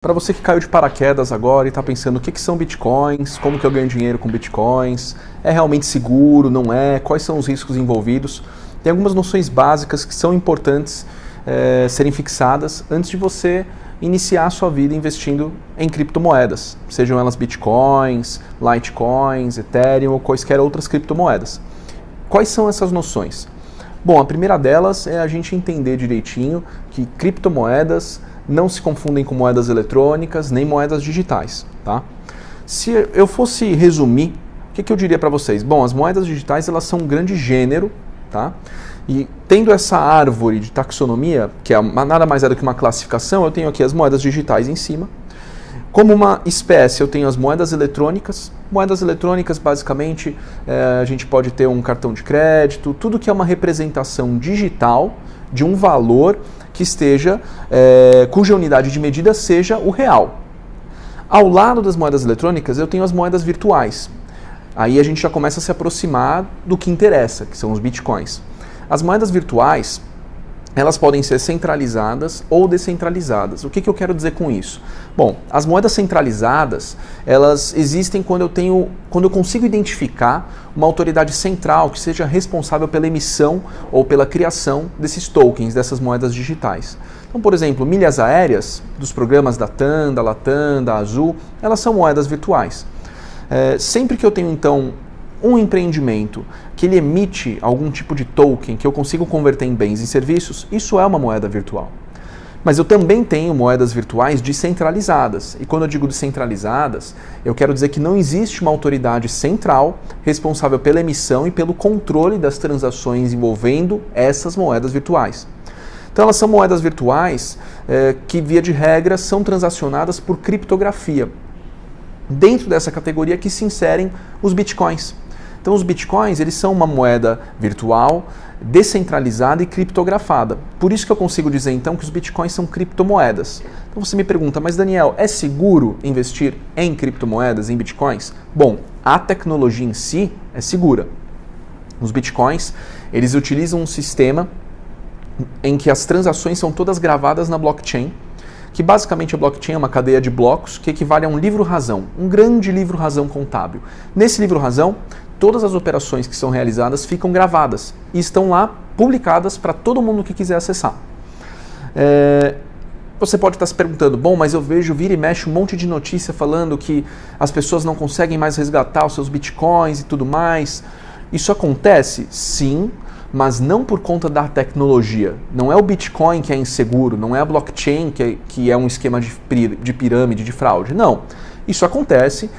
Para você que caiu de paraquedas agora e está pensando o que são bitcoins, como que eu ganho dinheiro com bitcoins, é realmente seguro, não é, quais são os riscos envolvidos, tem algumas noções básicas que são importantes serem fixadas antes de você iniciar a sua vida investindo em criptomoedas, sejam elas bitcoins, litecoins, ethereum ou quaisquer outras criptomoedas. Quais são essas noções? Bom, a primeira delas é a gente entender direitinho que criptomoedas não se confundem com moedas eletrônicas nem moedas digitais, tá? Se eu fosse resumir, o que eu diria para vocês? Bom, as moedas digitais elas são um grande gênero, tá? E tendo essa árvore de taxonomia, que é nada mais é do que uma classificação, eu tenho aqui as moedas digitais em cima. Como uma espécie, eu tenho as moedas eletrônicas. Moedas eletrônicas, basicamente, a gente pode ter um cartão de crédito, tudo que é uma representação digital de um valor que esteja, cuja unidade de medida seja o real. Ao lado das moedas eletrônicas, eu tenho as moedas virtuais. Aí a gente já começa a se aproximar do que interessa, que são os bitcoins. As moedas virtuais, elas podem ser centralizadas ou descentralizadas. O que eu quero dizer com isso? Bom, as moedas centralizadas, elas existem quando eu consigo identificar uma autoridade central que seja responsável pela emissão ou pela criação desses tokens, dessas moedas digitais. Então, por exemplo, milhas aéreas dos programas da TAM, da Latam, da Azul, elas são moedas virtuais. Sempre que eu tenho, então, um empreendimento que ele emite algum tipo de token que eu consigo converter em bens e serviços, isso é uma moeda virtual. Mas eu também tenho moedas virtuais descentralizadas. E quando eu digo descentralizadas, eu quero dizer que não existe uma autoridade central responsável pela emissão e pelo controle das transações envolvendo essas moedas virtuais. Então elas são moedas virtuais que, via de regra, são transacionadas por criptografia. Dentro dessa categoria que se inserem os bitcoins. Então os bitcoins, eles são uma moeda virtual, descentralizada e criptografada. Por isso que eu consigo dizer então que os bitcoins são criptomoedas. Então você me pergunta, mas Daniel, é seguro investir em criptomoedas, em bitcoins? Bom, a tecnologia em si é segura. Os bitcoins, eles utilizam um sistema em que as transações são todas gravadas na blockchain, que basicamente a blockchain é uma cadeia de blocos que equivale a um livro-razão, um grande livro-razão contábil. Nesse livro-razão, todas as operações que são realizadas ficam gravadas e estão lá publicadas para todo mundo que quiser acessar. Você pode estar se perguntando, bom, mas eu vejo, vira e mexe um monte de notícia falando que as pessoas não conseguem mais resgatar os seus bitcoins e tudo mais. Isso acontece? Sim, mas não por conta da tecnologia. Não é o Bitcoin que é inseguro, não é a blockchain que é um esquema de pirâmide, de fraude. Não. Isso acontece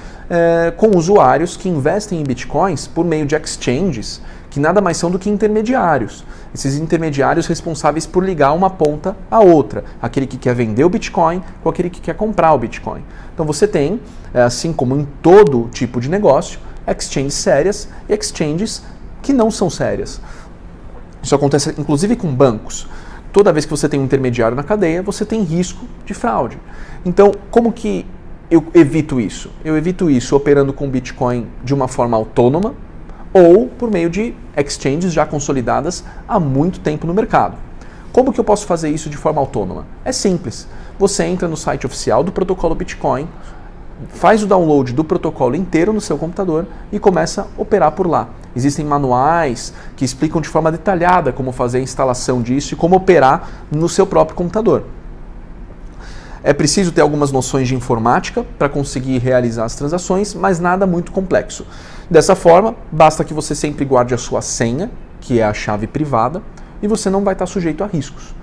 com usuários que investem em Bitcoins por meio de exchanges, que nada mais são do que intermediários. Esses intermediários responsáveis por ligar uma ponta à outra. Aquele que quer vender o Bitcoin com aquele que quer comprar o Bitcoin. Então você tem, assim como em todo tipo de negócio, exchanges sérias e exchanges que não são sérias. Isso acontece inclusive com bancos. Toda vez que você tem um intermediário na cadeia, você tem risco de fraude. Então, como que eu evito isso? Eu evito isso operando com Bitcoin de uma forma autônoma ou por meio de exchanges já consolidadas há muito tempo no mercado. Como que eu posso fazer isso de forma autônoma? É simples. Você entra no site oficial do protocolo Bitcoin, faz o download do protocolo inteiro no seu computador e começa a operar por lá. Existem manuais que explicam de forma detalhada como fazer a instalação disso e como operar no seu próprio computador. É preciso ter algumas noções de informática para conseguir realizar as transações, mas nada muito complexo. Dessa forma, basta que você sempre guarde a sua senha, que é a chave privada, e você não vai estar sujeito a riscos.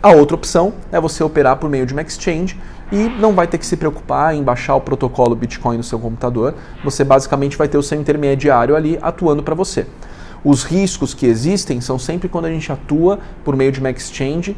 A outra opção é você operar por meio de uma exchange e não vai ter que se preocupar em baixar o protocolo Bitcoin no seu computador. Você basicamente vai ter o seu intermediário ali atuando para você. Os riscos que existem são sempre quando a gente atua por meio de uma exchange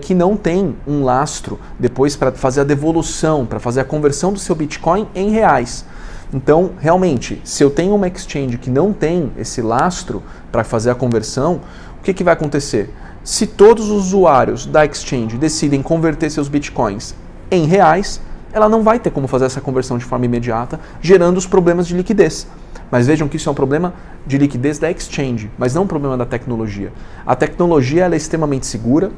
que não tem um lastro depois para fazer a devolução, para fazer a conversão do seu Bitcoin em reais. Então, realmente, se eu tenho uma exchange que não tem esse lastro para fazer a conversão, o que vai acontecer? Se todos os usuários da exchange decidem converter seus bitcoins em reais, ela não vai ter como fazer essa conversão de forma imediata, gerando os problemas de liquidez. Mas vejam que isso é um problema de liquidez da exchange, mas não um problema da tecnologia. A tecnologia ela é extremamente segura,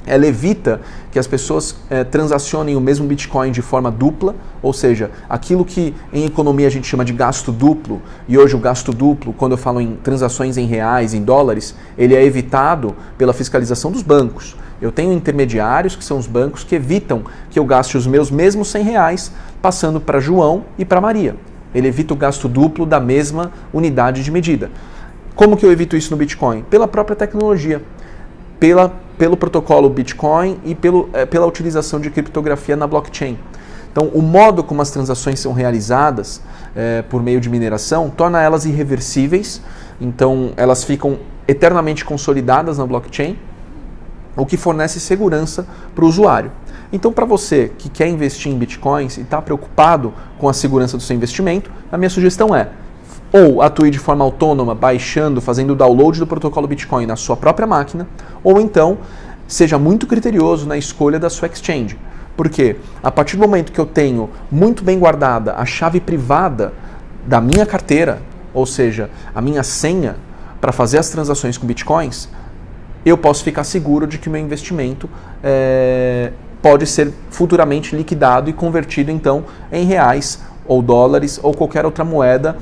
ela evita que as pessoas transacionem o mesmo Bitcoin de forma dupla, ou seja, aquilo que em economia a gente chama de gasto duplo, e hoje o gasto duplo, quando eu falo em transações em reais, em dólares, ele é evitado pela fiscalização dos bancos. Eu tenho intermediários, que são os bancos, que evitam que eu gaste os meus mesmos R$100 passando para João e para Maria. Ele evita o gasto duplo da mesma unidade de medida. Como que eu evito isso no Bitcoin? Pela própria tecnologia. Pelo protocolo Bitcoin e pela utilização de criptografia na blockchain. Então, o modo como as transações são realizadas por meio de mineração torna elas irreversíveis, então elas ficam eternamente consolidadas na blockchain, o que fornece segurança para o usuário. Então, para você que quer investir em Bitcoins e está preocupado com a segurança do seu investimento, a minha sugestão é: ou atue de forma autônoma, baixando, fazendo o download do protocolo Bitcoin na sua própria máquina, ou então seja muito criterioso na escolha da sua exchange. Porque a partir do momento que eu tenho muito bem guardada a chave privada da minha carteira, ou seja, a minha senha para fazer as transações com Bitcoins, eu posso ficar seguro de que meu investimento pode ser futuramente liquidado e convertido então em reais ou dólares ou qualquer outra moeda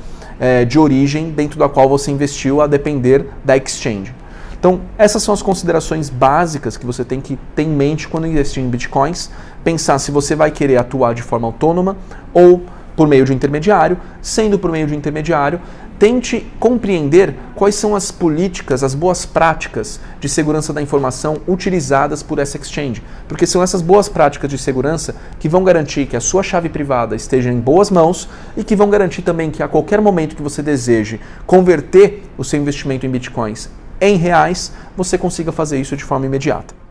de origem dentro da qual você investiu, a depender da exchange. Então, essas são as considerações básicas que você tem que ter em mente quando investir em Bitcoins. Pensar se você vai querer atuar de forma autônoma ou por meio de um intermediário. Sendo por meio de um intermediário, tente compreender quais são as políticas, as boas práticas de segurança da informação utilizadas por essa exchange. Porque são essas boas práticas de segurança que vão garantir que a sua chave privada esteja em boas mãos e que vão garantir também que a qualquer momento que você deseje converter o seu investimento em Bitcoins em reais, você consiga fazer isso de forma imediata.